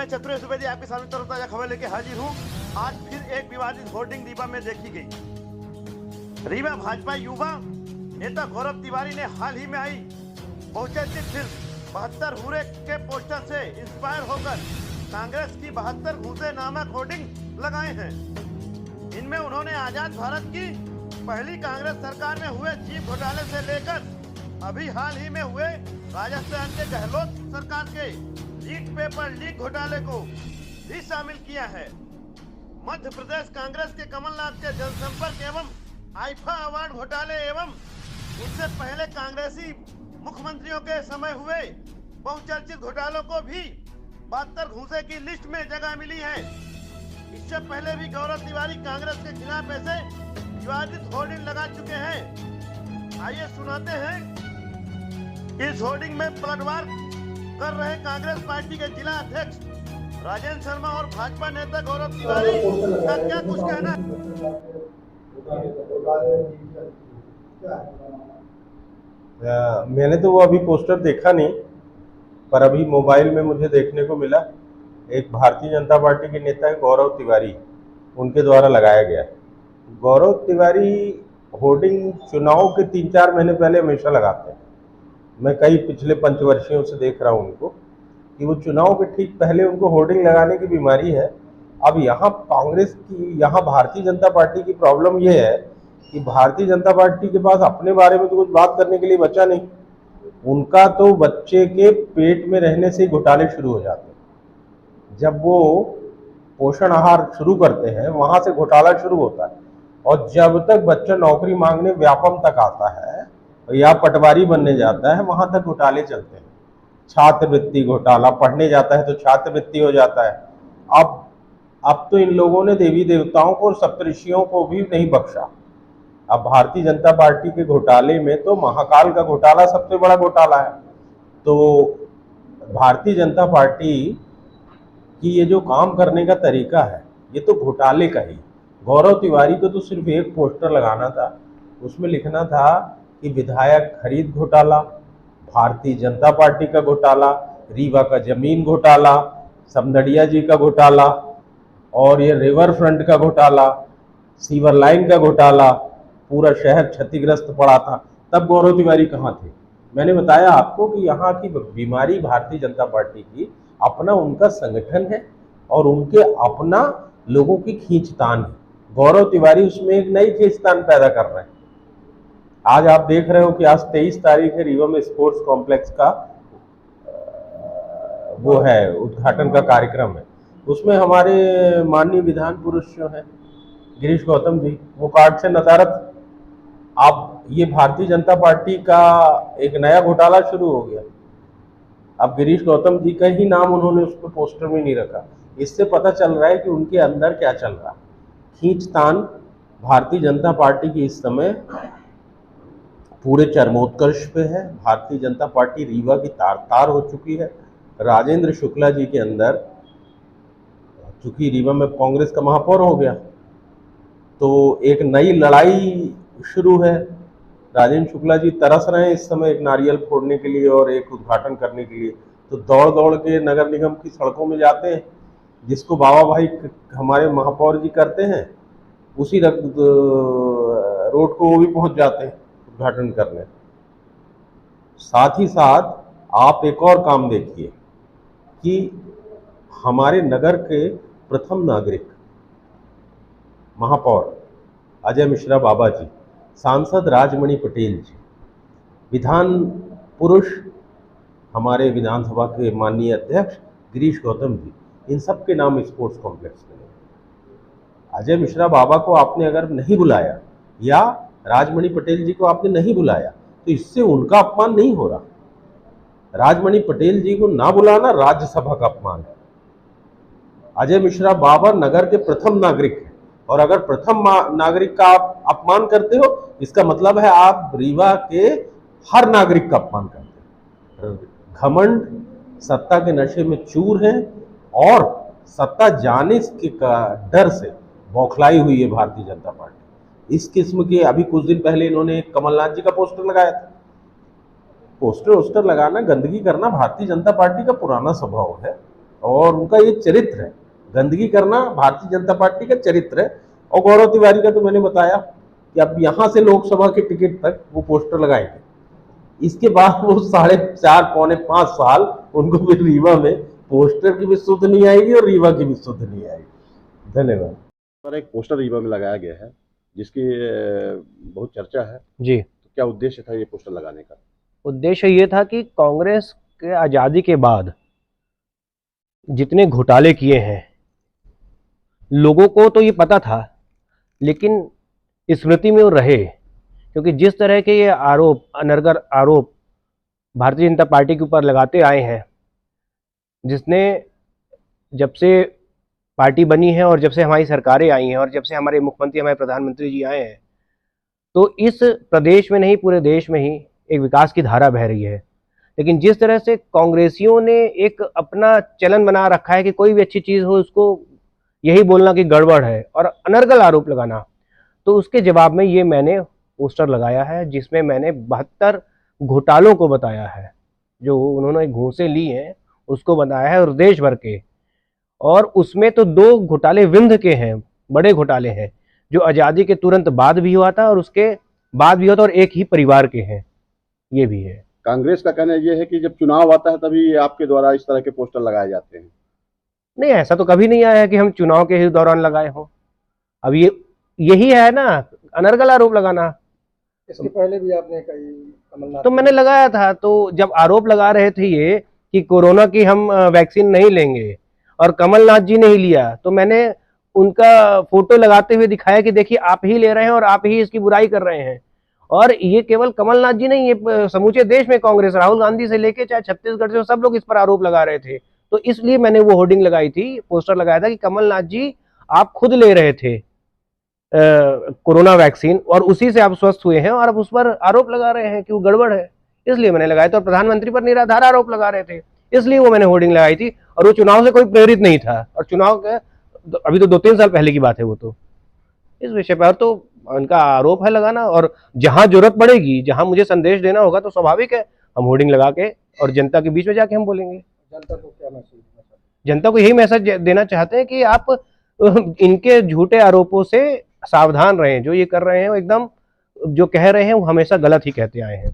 चतुरेश द्विवेदी आपके सामने तरोताजा खबर लेके हाजिर हूँ। आज फिर एक विवादित होर्डिंग रीवा में देखी गई। रीवा भाजपा युवा नेता गौरव तिवारी ने हाल ही में आई बहुचर्चित फिल्म 72 हूरे के पोस्टर से इंस्पायर होकर कांग्रेस की 72 घूसे नामक होर्डिंग लगाए हैं। इनमें उन्होंने आजाद भारत की पहली कांग्रेस सरकार में हुए जीप घोटाले से लेकर अभी हाल ही में हुए राजस्थान के गहलोत सरकार के लीक पेपर लीक घोटाले को भी शामिल किया है। मध्य प्रदेश कांग्रेस के कमलनाथ के जनसंपर्क एवं आईफा अवार्ड घोटाले एवं उससे पहले कांग्रेसी मुख्यमंत्रियों के समय हुए बहुचर्चित घोटालों को भी 72 घूसे की लिस्ट में जगह मिली है। इससे पहले भी गौरव तिवारी कांग्रेस के खिलाफ ऐसे विवादित होर्डिंग लगा चुके हैं। आइए सुनाते हैं इस होर्डिंग में पलटवार कर रहे कांग्रेस पार्टी के जिला अध्यक्ष राजेंद्र शर्मा और भाजपा नेता गौरव तिवारी का क्या कुछ कहना है। मैंने तो वो अभी पोस्टर देखा नहीं, पर अभी मोबाइल में मुझे देखने को मिला। एक भारतीय जनता पार्टी के नेता है गौरव तिवारी, उनके द्वारा लगाया गया है। गौरव तिवारी होर्डिंग चुनाव के 3-4 महीने पहले हमेशा लगाते हैं। मैं कई पिछले पंचवर्षियों से देख रहा हूं उनको कि वो चुनाव के ठीक पहले उनको होर्डिंग लगाने की बीमारी है। अब यहाँ कांग्रेस की, यहाँ भारतीय जनता पार्टी की प्रॉब्लम ये है कि भारतीय जनता पार्टी के पास अपने बारे में तो कुछ बात करने के लिए बचा नहीं। उनका तो बच्चे के पेट में रहने से ही घोटाले शुरू हो जाते हैं। जब वो पोषण आहार शुरू करते हैं वहां से घोटाला शुरू होता है, और जब तक बच्चा नौकरी मांगने व्यापम तक आता है या पटवारी बनने जाता है वहां तक घोटाले चलते हैं। छात्रवृत्ति घोटाला, पढ़ने जाता है तो छात्रवृत्ति हो जाता है। अब तो इन लोगों ने देवी देवताओं को और सप्तऋषियों को भी नहीं बख्शा। अब भारतीय जनता पार्टी के घोटाले में तो महाकाल का घोटाला सबसे बड़ा घोटाला है। तो भारतीय जनता पार्टी की ये जो काम करने का तरीका है ये तो घोटाले का ही। गौरव तिवारी को तो सिर्फ एक पोस्टर लगाना था, उसमें लिखना था कि विधायक खरीद घोटाला, भारतीय जनता पार्टी का घोटाला, रीवा का जमीन घोटाला, समदड़िया जी का घोटाला, और ये रिवर फ्रंट का घोटाला, सीवर लाइन का घोटाला, पूरा शहर क्षतिग्रस्त पड़ा था। तब गौरव तिवारी कहाँ थे? मैंने बताया आपको कि यहाँ की बीमारी भारतीय जनता पार्टी की अपना उनका संगठन है और उनके अपना लोगों की खींचतान है। गौरव तिवारी उसमें एक नई खींचतान पैदा कर रहे हैं। आज आप देख रहे हो कि आज 23 तारीख है, रीवा में स्पोर्ट्स कॉम्प्लेक्स का वो है उद्घाटन का कार्यक्रम है। उसमें हमारे माननीय विधान पुरुष जो है गिरीश गौतम जी, वो कार्ड से नदारत। अब ये भारतीय जनता पार्टी का एक नया घोटाला शुरू हो गया। अब गिरीश गौतम जी का ही नाम उन्होंने उस पर पोस्टर में नहीं रखा। इससे पता चल रहा है कि उनके अंदर क्या चल रहा है। खींचतान भारतीय जनता पार्टी की इस समय पूरे चरमोत्कर्ष पे है। भारतीय जनता पार्टी रीवा की तार तार हो चुकी है। राजेंद्र शुक्ला जी के अंदर, चूंकि रीवा में कांग्रेस का महापौर हो गया, तो एक नई लड़ाई शुरू है। राजेंद्र शुक्ला जी तरस रहे हैं इस समय एक नारियल फोड़ने के लिए और एक उद्घाटन करने के लिए। तो दौड़ दौड़ के नगर निगम की सड़कों में जाते हैं, जिसको बाबा भाई हमारे महापौर जी करते हैं, उसी रोड को वो भी पहुंच जाते हैं उद्घाटन करने। साथ ही साथ आप एक और काम देखिए कि हमारे नगर के प्रथम नागरिक महापौर अजय मिश्रा बाबा जी, सांसद राजमणि पटेल जी, विधान पुरुष हमारे विधानसभा के माननीय अध्यक्ष गिरीश गौतम जी, इन सब के नाम स्पोर्ट्स कॉम्प्लेक्स में। अजय मिश्रा बाबा को आपने अगर नहीं बुलाया या राजमणि पटेल जी को आपने नहीं बुलाया तो इससे उनका अपमान नहीं हो रहा। राजमणि पटेल जी को ना बुलाना राज्यसभा का अपमान है। अजय मिश्रा बाबा नगर के प्रथम नागरिक हैं, और अगर प्रथम नागरिक का आप अपमान करते हो इसका मतलब है आप रीवा के हर नागरिक का अपमान करते हैं। घमंड, सत्ता के नशे में चूर हैं और सत्ता जाने के डर से बौखलाई हुई है भारतीय जनता पार्टी। इस किस्म के अभी कुछ दिन पहले इन्होंने कमलनाथ जी का पोस्टर लगाया था। पोस्टर लगाना, गंदगी करना भारतीय जनता पार्टी का पुराना स्वभाव है और उनका ये चरित्र है, गंदगी करना भारतीय जनता पार्टी का चरित्र है। और गौरव तिवारी का तो मैंने बताया कि अब यहाँ से लोकसभा के टिकट तक वो पोस्टर लगाएंगे, इसके बाद वो 4.5 पौने 5 साल उनको फिर रीवा में पोस्टर की भी सुध नहीं आएगी और रीवा की भी सुध नहीं आएगी। धन्यवाद। पर एक पोस्टर रीवा में लगाया गया है जिसकी बहुत चर्चा है जी। तो क्या उद्देश्य था ये पोस्टर लगाने का? उद्देश्य ये था कि कांग्रेस के आज़ादी के बाद जितने घोटाले किए हैं लोगों को तो ये पता था, लेकिन स्मृति में वो रहे, क्योंकि जिस तरह के ये आरोप, अनर्गल आरोप भारतीय जनता पार्टी के ऊपर लगाते आए हैं, जिसने जब से पार्टी बनी है और जब से हमारी सरकारें आई हैं और जब से हमारे मुख्यमंत्री, हमारे प्रधानमंत्री जी आए हैं, तो इस प्रदेश में नहीं पूरे देश में ही एक विकास की धारा बह रही है। लेकिन जिस तरह से कांग्रेसियों ने एक अपना चलन बना रखा है कि कोई भी अच्छी चीज़ हो उसको यही बोलना कि गड़बड़ है और अनर्गल आरोप लगाना, तो उसके जवाब में ये मैंने पोस्टर लगाया है जिसमें मैंने 72 घोटालों को बताया है, जो उन्होंने घूंसे ली हैं उसको बताया है और देश भर के। और उसमें तो 2 घोटाले विंध्य के हैं, बड़े घोटाले हैं, जो आज़ादी के तुरंत बाद भी हुआ था और उसके बाद भी हुआ था और एक ही परिवार के हैं, ये भी है। कांग्रेस का कहना यह है कि जब चुनाव आता है तभी आपके द्वारा इस तरह के पोस्टर लगाए जाते हैं। नहीं, ऐसा तो कभी नहीं आया है कि हम चुनाव के ही दौरान लगाए हों। अब ये यही है ना, अनर्गल आरोप लगाना। इसके पहले भी आपने कई कमलनाथ तो मैंने लगाया था, तो जब आरोप लगा रहे थे ये कि कोरोना की हम वैक्सीन नहीं लेंगे और कमलनाथ जी ने ही लिया, तो मैंने उनका फोटो लगाते हुए दिखाया कि देखिए आप ही ले रहे हैं और आप ही इसकी बुराई कर रहे हैं। और ये केवल कमलनाथ जी नहीं, ये समूचे देश में कांग्रेस, राहुल गांधी से लेके चाहे छत्तीसगढ़ से, सब लोग इस पर आरोप लगा रहे थे। तो इसलिए मैंने वो होर्डिंग लगाई थी, पोस्टर लगाया था कि कमलनाथ जी आप खुद ले रहे थे कोरोना वैक्सीन और उसी से आप स्वस्थ हुए हैं और अब उस पर आरोप लगा रहे हैं कि वो गड़बड़ है, इसलिए मैंने लगाया था। और प्रधानमंत्री पर निराधार आरोप लगा रहे थे, इसलिए वो मैंने होर्डिंग लगाई थी। और वो चुनाव से कोई प्रेरित नहीं था, और चुनाव के अभी तो 2-3 साल पहले की बात है वो तो। इस विषय पर तो उनका आरोप है लगाना, और जहां जरूरत पड़ेगी, जहां मुझे संदेश देना होगा तो स्वाभाविक है हम होर्डिंग लगा के और जनता के बीच में जाके हम बोलेंगे। जनता को क्या मैसेज? जनता को यही मैसेज देना चाहते हैं कि आप इनके झूठे आरोपों से सावधान रहें। जो ये कर रहे हैं वो एकदम, जो कह रहे हैं वो हमेशा गलत ही कहते आए हैं।